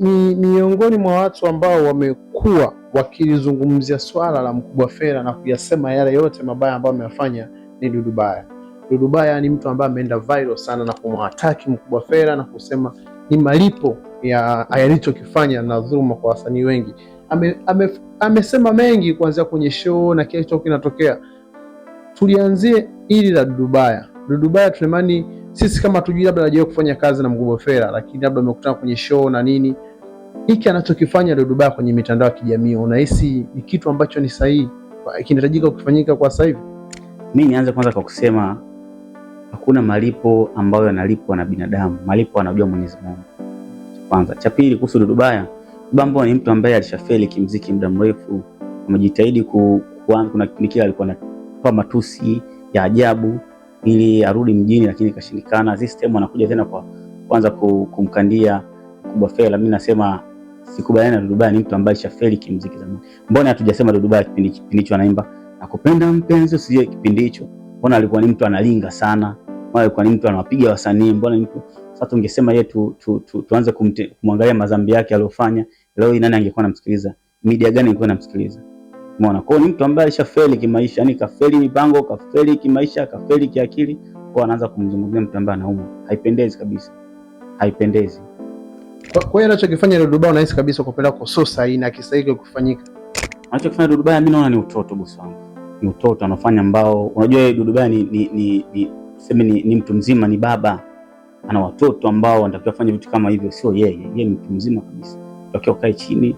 Ni miongoni mwa watu ambao wamekuwa wakilizungumzia swala la Mkubwa Fella na kuyasema yale yote mabaya ambayo ameyafanya ni Dudu Baya. Dudu Baya ni mtu ambaye ameenda viral sana na kumwataki Mkubwa Fella na kusema ni malipo ya alichokifanya na dhuluma kwa wasanii wengi. Amesema mengi kuanzia kwenye show na kile kitu kinatokea. Tulianzie ili la Dudu Baya. Dudu Baya tunaimani sisi kama tujui, labda hajawahi kufanya kazi na Mkubwa Fella, lakini labda amekutana kwenye show na nini. Hiki anachokifanya Dudu Baya kwenye mitandao ya kijamii, unahisi ni kitu ambacho ni sahihi, kinahitajika kufanyika kwa sasa hivi? Mimi nianze kwanza kwa kusema hakuna malipo ambayo yanalipwa na binadamu. Malipo anajua Mwenyezi Mungu. Kwanza. Cha pili, kuhusu Dudu Baya. Dudu ni mtu ambaye alishafeli kimuziki muda mrefu. Amejitahidi kuna kipindi kile alikuwa anatoa matusi ya ajabu ili arudi mjini, lakini ikashindikana. This time anakuja tena kwa kwanza kumkandia Mkubwa Fella. Mimi nasema sikubaliana na Dudu Baya, ni mtu ambaye alishafeli kimuziki zamani. Mbona hatujasema Dudu Baya kipindi hicho anaimba nakupenda mpenzi usije? Kipindi hicho mbona alikuwa ni mtu analinga sana, mbona alikuwa ni mtu anawapiga wasanii, mbona ni mtu sasa tungesema yeye tuanze kumwangalia madhambi yake aliyofanya, leo nani angekuwa anamsikiliza? Media gani ingekuwa inamsikiliza? Umeona? Kwa hiyo ni mtu ambaye alishafeli kimaisha, yani kafeli mipango, kafeli kimaisha, kafeli kiakili. Kwa anaanza kumzungumzia mtu ambaye anaumwa. Haipendezi kabisa. Haipendezi. Kwa hiyo anachokifanya Dudu Baya unahisi kabisa kupenda kwa sasa hii na kisaidia kufanyika. Anachokifanya Dudu Baya mimi naona ni utoto, bosi wangu. Ni utoto anafanya ambao unajua Dudu Baya ni mtu mzima, ni baba. Ana watoto ambao wanatakiwa kufanya vitu kama hivyo, sio yeye. Yeye ni mtu mzima kabisa. Unatakiwa ukae chini,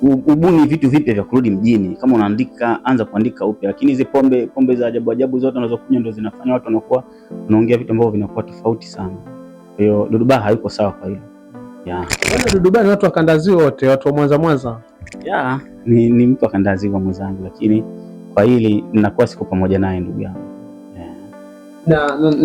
ubuni vitu vipya vya kurudi mjini. Kama unaandika, anza kuandika upya. Lakini hizo pombe za ajabu zote unazokunywa ndio zinafanya watu wanakuwa wanaongea vitu ambavyo vinakuwa tofauti sana. Kwa hiyo Dudu Baya hayuko sawa kwa hilo. Yeah. Dudu Baya ni watu wakandaziwa wote, watu wa Mwanza. Yeah, ni mtu akandaziwa mwenzangu, lakini kwa hili ninakuwa siko pamoja naye ndugu yangu.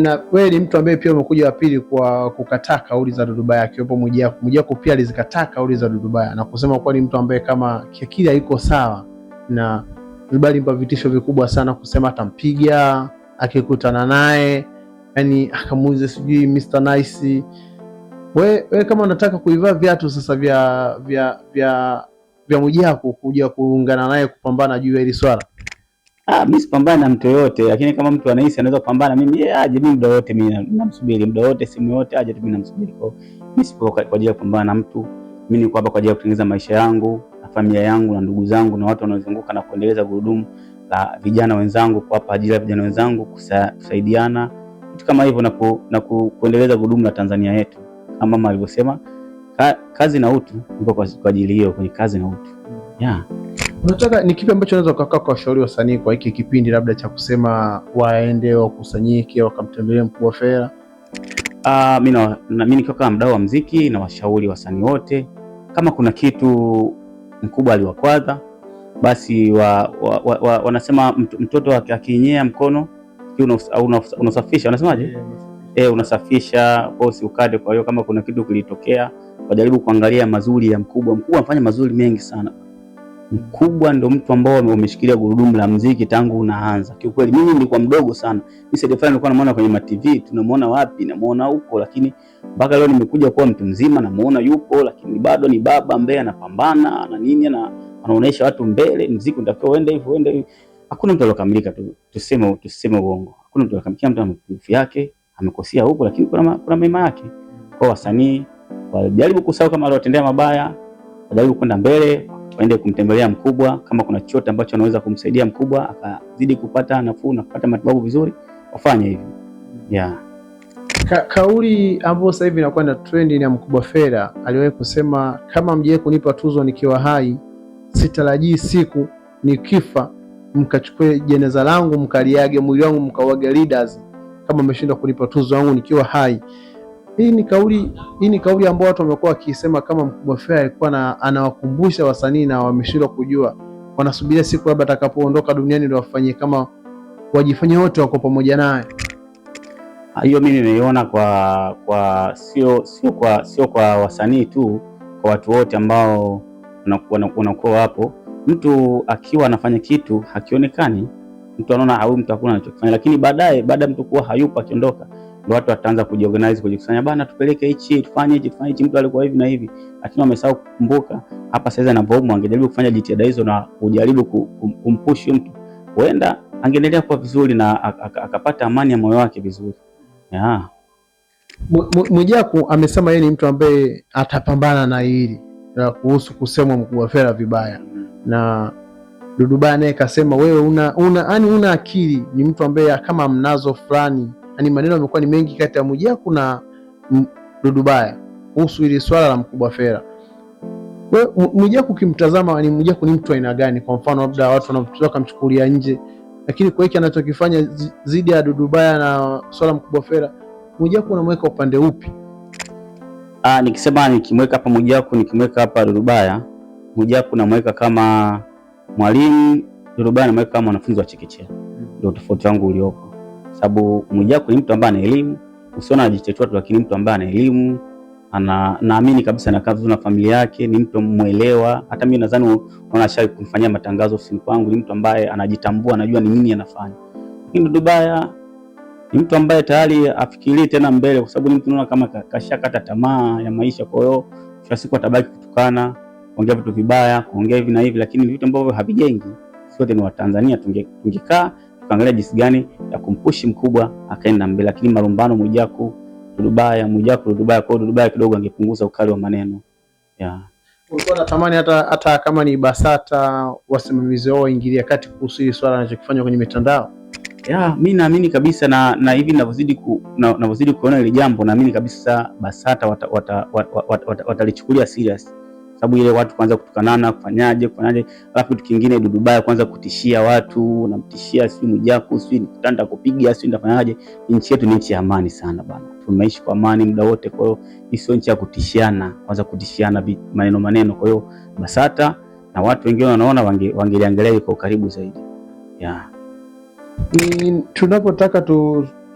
Na wewe ni mtu ambaye pia umekuja wa pili kwa kukataa kauli za Dudu Baya, akiwepo Mwijaku pia alizikataa kauli za Dudu Baya na kusema kwa ni mtu ambaye kama kiakili haiko sawa, na Dudu Baya alimpa vitisho vikubwa sana kusema atampiga akikutana naye, yani akamuuliza sijui Mr Nice. Wewe kama unataka kuivaa viatu sasa vya Mwijaku kuja kuungana naye kupambana juu ya hili swala. Mimi sipambana na mtu yote, lakini kama mtu anahisi anaweza kupambana mimi, yeye aje, mimi muda wote mimi namsubiri, muda wote simu yote aje tu, mimi namsubiri. Kwa mimi sipo kwa ajili ya kupambana na mtu. Mimi niko hapa kwa ajili ya kutengeneza maisha yangu na familia yangu na ndugu zangu na watu wanaozunguka na kuendeleza gurudumu la vijana wenzangu, kwa hapa ajili ya vijana wenzangu kusaidiana vitu kama hivyo na kuendeleza gurudumu la Tanzania yetu. Kama mama alivyosema, kazi na utu, niko kwa ajili hiyo, kwenye kazi na utu. Yeah. Unataka ni kipi ambacho unaweza kukaa kwa washauri wasanii kwa hiki kipindi, labda cha waende wakusanyike wakamtembelee Mkubwa Fella? Mimi nikiwa kama mdau wa muziki na washauri wasanii wote, kama kuna kitu Mkubwa aliwakwaza, basi wanasema mtoto akinyea mkono unasafisha, wanasemaje? Unasafisha, kwa usiukate. Kwa hiyo kama kuna kitu kilitokea, wajaribu kuangalia mazuri ya Mkubwa. Mkubwa anafanya mazuri mengi sana. Mkubwa ndio mtu ambao umeshikilia gurudumu la muziki tangu unaanza. Kiukweli mimi nilikuwa mdogo sana. Mimi Said Fella nilikuwa namuona kwenye TV, tunamuona wapi, namuona huko, lakini mpaka leo nimekuja kuwa mtu mzima namuona yupo, lakini bado ni baba ambaye anapambana na nini, anaonesha watu mbele muziki unatakiwa uende hivi. Hakuna mtu aliyokamilika, tuseme uongo. Hakuna mtu aliyokamilika, mtu ana mapungufu yake, amekosea huko, lakini kuna mema yake. Kwa wasanii wajaribu kusahau kama aliwatendea mabaya, wajaribu kwenda mbele, waende kumtembelea Mkubwa. Kama kuna chochote ambacho anaweza kumsaidia Mkubwa akazidi kupata nafuu na kupata matibabu vizuri, wafanye hivyo. Yeah. Kauli ambayo sasa hivi inakwenda trending ya Mkubwa Fella, aliwahi kusema kama mje kunipa tuzo nikiwa hai, sitarajii siku nikifa mkachukue jeneza langu mkaliage, mwili wangu mkauage leaders, kama mmeshindwa kunipa tuzo yangu nikiwa hai. Hii ni kauli ambayo watu wamekuwa wakisema kama Mkubwa Fella alikuwa anawakumbusha wasanii na wameshindwa kujua, wanasubiria siku labda atakapoondoka duniani ndio wafanye kama wajifanye wote wako pamoja naye. Hiyo mimi nimeiona kwa sio kwa wasanii tu, kwa watu wote ambao wanakuwa hapo. Mtu akiwa anafanya kitu hakionekani, mtu anaona huyu mtu hakuna anachokifanya, lakini baada mtu kuwa hayupo akiondoka, ndio watu wataanza kujiorganize, kujikusanya, bana tupeleke hichi, tufanye hichi, mtu alikuwa hivi na hivi. Lakini wamesahau kukumbuka hapa sasa anapoumwa, angejaribu kufanya jitihada hizo na kujaribu kumpush mtu, huenda angeendelea kuwa vizuri na akapata amani ya moyo wake vizuri. Mwijaku amesema yeye ni mtu ambaye atapambana na hili la kuhusu kusemwa Mkubwa Fella vibaya, na Dudu Baya naye kasema wewe una akili, ni mtu ambaye kama mnazo fulani, yani maneno yamekuwa ni mengi kati ya Mwijaku na Dudu Baya kuhusu hili swala la Mkubwa Fella. Wewe Mwijaku ukimtazama, ni Mwijaku ni mtu aina gani? Kwa mfano labda watu wanamtoka kumchukulia nje, lakini kwa hiki anachokifanya zidi ya Dudu Baya na swala Mkubwa Fella, Mwijaku unamweka upande upi? Nikisema nikimweka hapa Mwijaku, nikimweka hapa Dudu Baya, Mwijaku namweka kama mwalimu, Dudu Baya namweka kama mwanafunzi wa chekechea. Ndio tofauti wangu uliopo. Sababu Mwijaku ni mtu ambaye ana elimu, usiona anajichetua tu, lakini mtu ambaye ana elimu, naamini kabisa anakaa vizuri na familia yake, ni mtu muelewa. Hata mimi nadhani unaona shari kumfanyia matangazo ofisini kwangu, ni mtu ambaye anajitambua, anajua ni nini anafanya. Lakini Dudu Baya ni mtu ambaye tayari afikirii tena mbele, kwa sababu ni mtu unaona kama kashakata tamaa ya maisha. Kwa hiyo kwa siku atabaki kutukana, kuongea vitu vibaya, kuongea hivi na hivi, lakini vitu ambavyo havijengi. Sote ni Watanzania, tungekaa tukaangalia jinsi gani ya kumpushi Mkubwa akaenda mbele. Lakini malumbano Mwijaku Dudu Baya, Mwijaku Dudu Baya, kwa Dudu Baya kidogo angepunguza ukali wa maneno. Ulikuwa unatamani hata kama ni BASATA wasimamizi wao ingilia kati kuhusu hili swala anachokifanya kwenye mitandao? Mimi naamini kabisa na hivi ninavyozidi kuona ile jambo, naamini kabisa BASATA watalichukulia serious. Sababu ile watu kwanza kutukanana, kufanyaje, alafu kitu kingine Dudu Baya kwanza kutishia watu, unamtishia si Mwijaku, si nitanda kupiga, si ndafanyaje. Nchi yetu ni nchi ya amani sana bana, tunaishi kwa amani muda wote. Kwa hiyo hii sio nchi ya kutishiana, kwanza kutishiana maneno. Kwa hiyo BASATA na watu wengine wanaona wangeliangalia kwa karibu zaidi.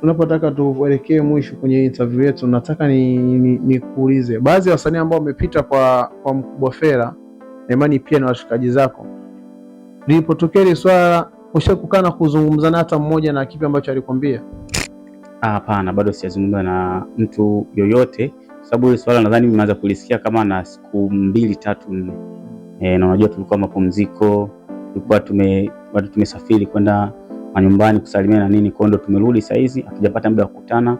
Tunapotaka tuelekee mwisho kwenye interview yetu, nataka nikuulize baadhi ya wasanii ambao wamepita kwa Mkubwa Fella, na imani pia na washikaji zako, lilipotokea ile swala ushakukaa na kuzungumza na hata mmoja, na kipi ambacho alikwambia? Hapana, bado sijazungumza na mtu yoyote, sababu ile swala nadhani nimeanza kulisikia kama na siku 2, 3, 4. Na unajua tulikuwa mapumziko, tulikuwa tumesafiri kwenda manyumbani kusalimia na nini, kwa ndo tumerudi saa hizi, hatujapata muda wa kukutana.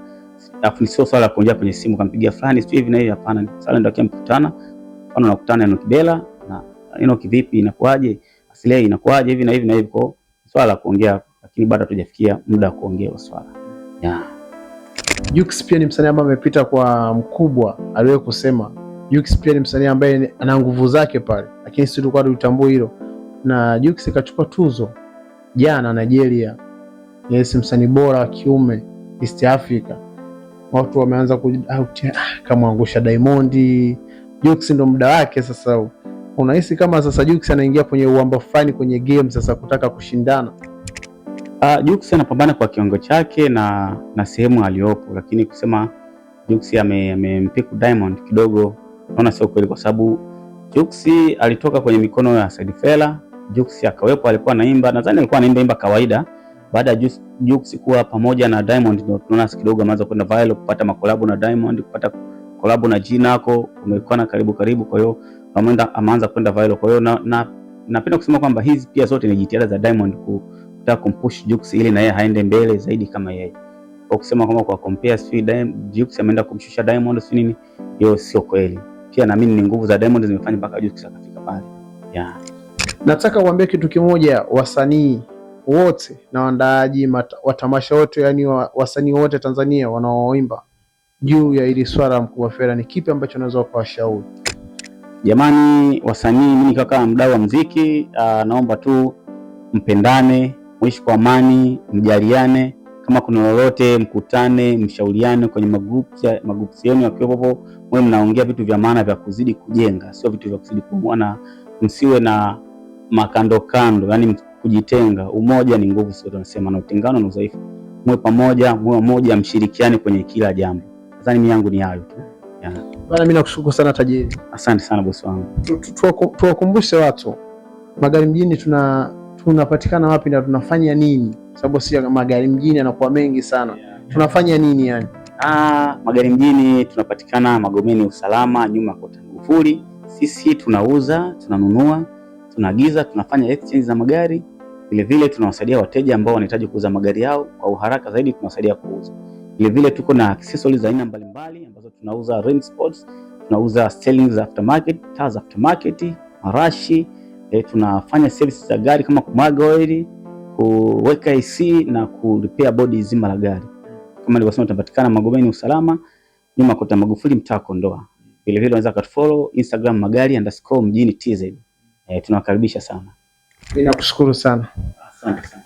Alafu sio swala la kuongea kwenye simu kampigia fulani sio hivi na hivi, hapana. Swala ndio kia mkutana, mfano nakutana na Kibela na Enoki, vipi inakuaje, Aslay inakuaje, hivi na hivi na hivi, kwa swala la kuongea, lakini bado hatujafikia muda wa kuongea swala. Jux pia ni msanii ambaye amepita kwa Mkubwa, aliwahi kusema Jux pia ni msanii ambaye ana nguvu zake pale, lakini sisi tulikuwa tutambue hilo, na Jux kachukua tuzo jana Nigeria, yes, msanii bora wa kiume East Africa. Watu wameanza kama angusha Diamond. Jux ndo muda wake sasa. Unahisi kama sasa Jux anaingia kwenye uamba fulani kwenye game sasa kutaka kushindana? Jux anapambana kwa kiwango chake na sehemu aliyopo, lakini kusema Jux amempiku Diamond kidogo naona sio kweli, kwa sababu Jux alitoka kwenye mikono ya Said Fella. Jux akawepo, alikuwa anaimba, nadhani alikuwa anaimba kawaida. Baada ya Jux kuwa pamoja na Diamond, ndio tunaona kidogo ameanza kwenda viral, kupata makolabo na Diamond, kupata kolabo na Jinako, umekuwa na karibu. Kwa hiyo ameanza kwenda viral. Kwa hiyo napenda kusema kwamba hizi pia zote ni jitihada za Diamond kutaka kumpush Jux ili na yeye haende mbele zaidi kama yeye. Kwa kusema kama kwa compare Jux ameenda kumshusha Diamond si nini, hiyo sio kweli. Pia naamini ni nguvu za Diamond zimefanya mpaka Jux akafika pale. Nataka kuambia kitu kimoja, wasanii wote na waandaaji wa tamasha wote, yani wasanii wote Tanzania wanaoimba juu ya hili swala Mkubwa Fella, ni kipi ambacho unaweza kuwashauri? Jamani wasanii, mimi kama mdau wa muziki, naomba tu mpendane, muishi kwa amani, mjaliane. Kama kuna lolote mkutane, mshauriane kwenye magroups yenu yakiwepo, mwe mnaongea vitu vya maana vya kuzidi kujenga, sio vitu vya kuzidi kuona. Msiwe na makando, yani kujitenga. Umoja ni nguvu, sio tunasema, na utengano ni udhaifu. Mwe pamoja, mwe mmoja, mshirikiane kwenye kila jambo. Nadhani mimi yangu ni hayo tu. Bana, mimi nakushukuru sana tajiri. Asante sana bosi wangu. Tuwakumbushe watu Magari Mjini tunapatikana wapi na tunafanya nini? Sababu si Magari Mjini yanakuwa mengi sana. Tunafanya nini yani? Magari mjini tunapatikana Magomeni Usalama, nyuma ya Kota Magufuli. Sisi tunauza, tunanunua, tunaagiza, tunafanya exchange za magari. Vile vile tunawasaidia wateja ambao wanahitaji kuuza magari yao kwa uharaka zaidi, tunawasaidia kuuza. Vile vile tuko na accessories za aina mbalimbali ambazo tunauza rim spots, tunauza sterling za aftermarket, taa za aftermarket, marashi, tunafanya services za gari kama kumwaga oil, kuweka AC na kurepair body zima la gari. Kama nilivyosema tunapatikana Magomeni Usalama, nyuma Kota Magufuli, mtaa Kondoa. Vile vile unaweza kutufollow Instagram magari_mjini TZ. Tunawakaribisha sana. Mimi nakushukuru sana. Asante sana.